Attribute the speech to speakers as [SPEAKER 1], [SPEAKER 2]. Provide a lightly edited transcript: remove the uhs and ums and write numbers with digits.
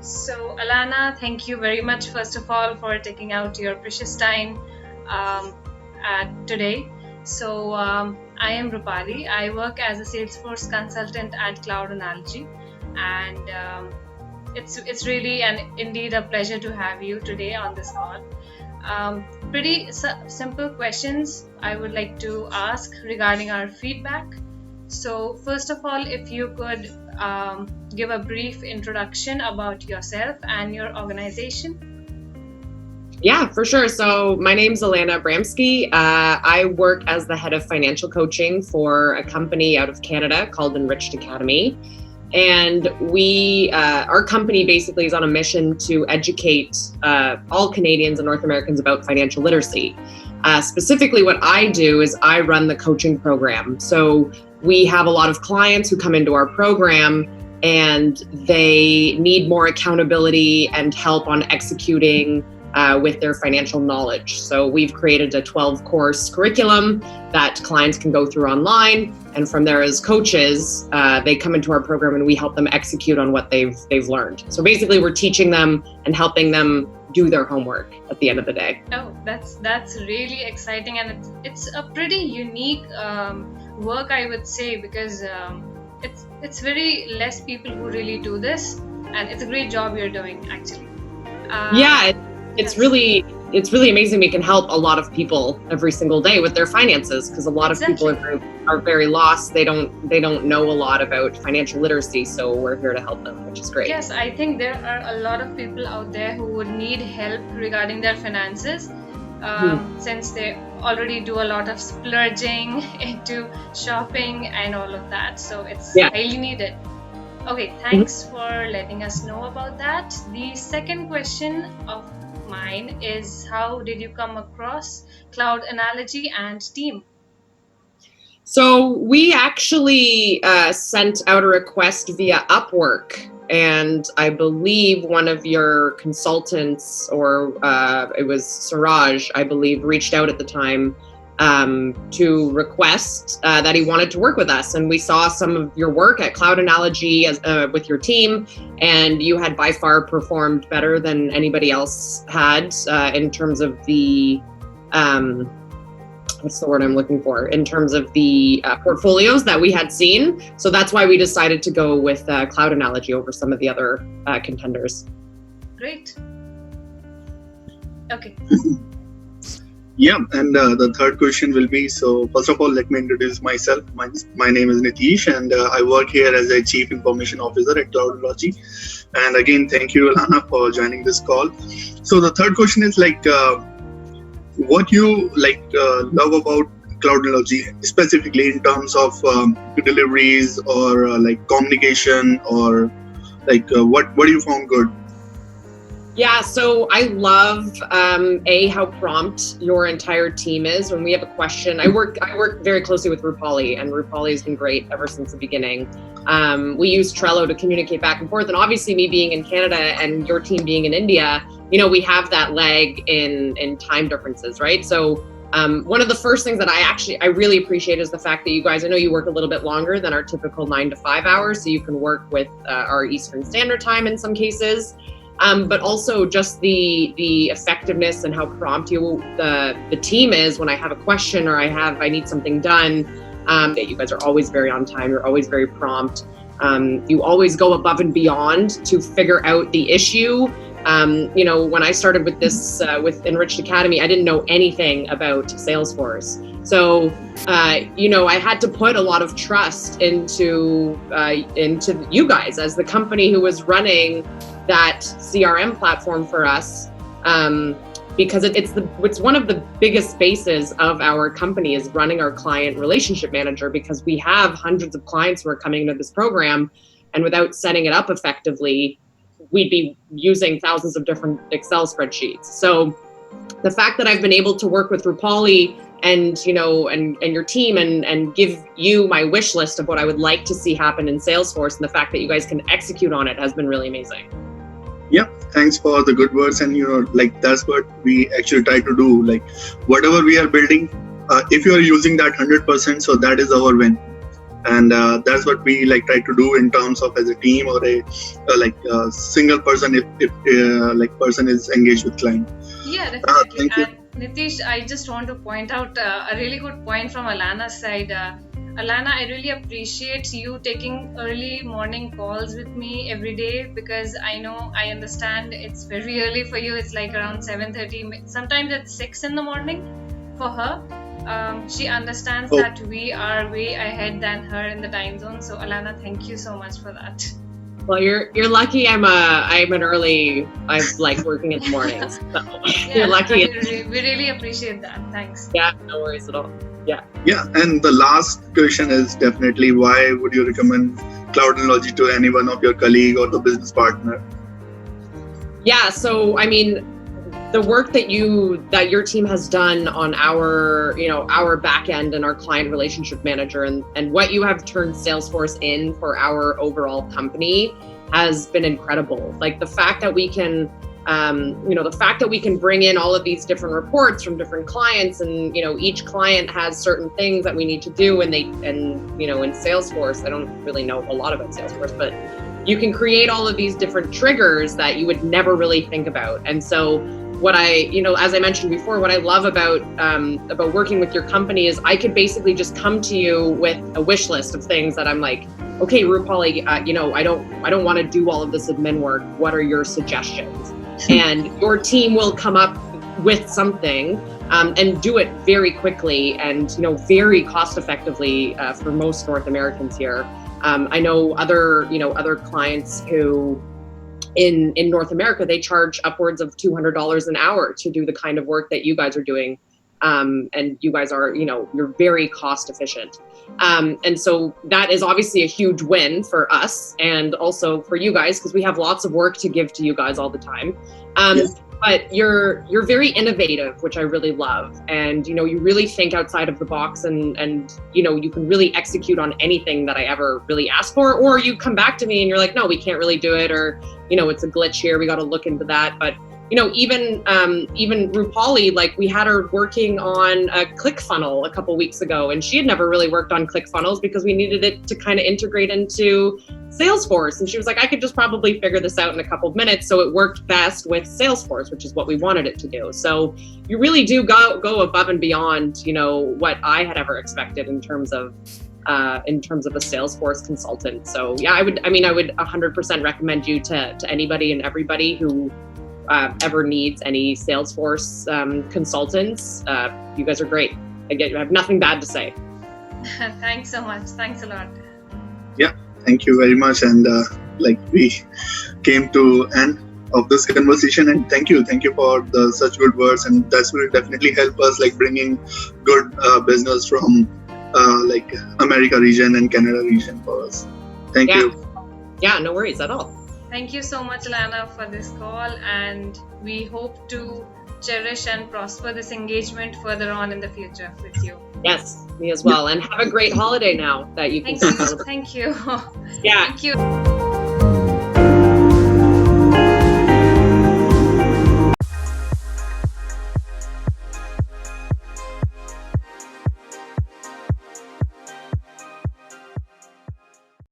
[SPEAKER 1] So, Alanna, thank you very much, first of all, for taking out your precious time um, today. So, I am Rupali. I work as a Salesforce consultant at Cloud Analogy, and it's really and indeed a pleasure to have you today on this call. Pretty simple questions I would like to ask regarding our feedback. So, first of all, if you could give a brief introduction about yourself and your organization.
[SPEAKER 2] Yeah, for sure. So my name's Alanna Abramsky. I work as the head of financial coaching for a company out of Canada called Enriched Academy. And our company basically is on a mission to educate all Canadians and North Americans about financial literacy. Specifically, what I do is I run the coaching program. So we have a lot of clients who come into our program and they need more accountability and help on executing with their financial knowledge. So we've created a 12-course curriculum that clients can go through online. And from there, as coaches, they come into our program and we help them execute on what they've learned. So basically, we're teaching them and helping them do their homework at the end of the day.
[SPEAKER 1] Oh, that's really exciting, and it's a pretty unique work, I would say, because it's very less people who really do this, and it's a great job you're doing, actually.
[SPEAKER 2] It's really amazing. We can help a lot of people every single day with their finances, because a lot of people are very lost. They don't know a lot about financial literacy, so we're here to help them, which is great.
[SPEAKER 1] Yes, I think there are a lot of people out there who would need help regarding their finances, since they already do a lot of splurging into shopping and all of that. So it's highly needed. Okay, thanks for letting us know about that. The second question of mine is, how did you come across Cloud Analogy and team?
[SPEAKER 2] So we actually sent out a request via Upwork, and I believe one of your consultants, or it was Suraj, I believe, reached out at the time to request that he wanted to work with us. And we saw some of your work at Cloud Analogy with your team, and you had by far performed better than anybody else had in terms of the, what's the word I'm looking for? In terms of the portfolios that we had seen. So that's why we decided to go with Cloud Analogy over some of the other contenders.
[SPEAKER 1] Great. Okay.
[SPEAKER 3] Yeah, and the third question will be, so first of all, let me introduce myself. My name is Nitish, and I work here as a Chief Information Officer at Cloudology. And again, thank you, Alanna, for joining this call. So the third question is what you love about Cloudology, specifically in terms of deliveries or communication, or what do you found good?
[SPEAKER 2] Yeah, so I love how prompt your entire team is when we have a question. I work very closely with Rupali, and Rupali has been great ever since the beginning. We use Trello to communicate back and forth, and obviously me being in Canada and your team being in India, we have that lag in time differences, right? So one of the first things that I really appreciate is the fact that you guys, I know you work a little bit longer than our typical 9 to 5 hours, so you can work with our Eastern Standard Time in some cases. But also just the effectiveness and how prompt the team is when I have a question or I need something done. That you guys are always very on time. You're always very prompt. You always go above and beyond to figure out the issue. When I started with this with Enriched Academy, I didn't know anything about Salesforce. So, I had to put a lot of trust into you guys as the company who was running that CRM platform for us, because it's one of the biggest bases of our company is running our client relationship manager, because we have hundreds of clients who are coming into this program, and without setting it up effectively, we'd be using thousands of different Excel spreadsheets. So the fact that I've been able to work with Rupali and your team and give you my wish list of what I would like to see happen in Salesforce, and the fact that you guys can execute on it has been really amazing.
[SPEAKER 3] Yeah, thanks for the good words. And that's what we actually try to do. Whatever we are building, if you are using that 100%, so that is our win. and that's what we like try to do in terms of as a team or a single person if person is engaged with client.
[SPEAKER 1] Yeah, definitely.
[SPEAKER 3] Thank you.
[SPEAKER 1] And Nitish, I just want to point out a really good point from Alanna's side. Alanna, I really appreciate you taking early morning calls with me every day, because I understand it's very early for you. It's like around 7:30, sometimes it's 6 in the morning for her. She understands that we are way ahead than her in the time zone. So Alanna, thank you so much for that.
[SPEAKER 2] Well, you're lucky. I'm like working in the mornings. So
[SPEAKER 1] Yeah,
[SPEAKER 2] you're lucky.
[SPEAKER 1] we really appreciate that. Thanks.
[SPEAKER 2] Yeah, no worries at all. Yeah.
[SPEAKER 3] Yeah, and the last question is definitely, why would you recommend Cloudology to any one of your colleague or the business partner?
[SPEAKER 2] Yeah. So I mean, the work that your team has done on our back end and our client relationship manager and what you have turned Salesforce in for our overall company has been incredible. Like the fact that we can bring in all of these different reports from different clients, and each client has certain things that we need to do, and in Salesforce, I don't really know a lot about Salesforce, but you can create all of these different triggers that you would never really think about. And so what as I mentioned before, what I love about working with your company is I could basically just come to you with a wish list of things that I'm like, okay, Rupali, I don't want to do all of this admin work. What are your suggestions? And your team will come up with something and do it very quickly and very cost effectively for most North Americans here. I know other clients who in North America, they charge upwards of $200 an hour to do the kind of work that you guys are doing. And you guys are, you're very cost efficient. And so that is obviously a huge win for us and also for you guys, because we have lots of work to give to you guys all the time. Yes. But you're very innovative, which I really love. And, you really think outside of the box and you can really execute on anything that I ever really ask for, or you come back to me and you're like, no, we can't really do it. Or, it's a glitch here. We got to look into that. But, even Rupali, like we had her working on a ClickFunnels a couple weeks ago, and she had never really worked on ClickFunnels because we needed it to kind of integrate into Salesforce. And she was like, I could just probably figure this out in a couple of minutes. So it worked best with Salesforce, which is what we wanted it to do. So you really do go above and beyond, what I had ever expected in terms of a Salesforce consultant. So yeah, I would 100% recommend you to anybody and everybody who ever needs any Salesforce consultants. You guys are great. I have nothing bad to say.
[SPEAKER 1] Thanks so much. Thanks a lot.
[SPEAKER 3] Yeah, thank you very much. And we came to end of this conversation, and thank you for such good words, and that will definitely help us bringing good business from America region and Canada region for us. Thank you.
[SPEAKER 2] Yeah, no worries at all.
[SPEAKER 1] Thank you so much, Alanna, for this call, and we hope to cherish and prosper this engagement further on in the future with you.
[SPEAKER 2] Yes, me as well. And have a great holiday now that you can.
[SPEAKER 1] Thank you.
[SPEAKER 2] Yeah.
[SPEAKER 1] Thank you.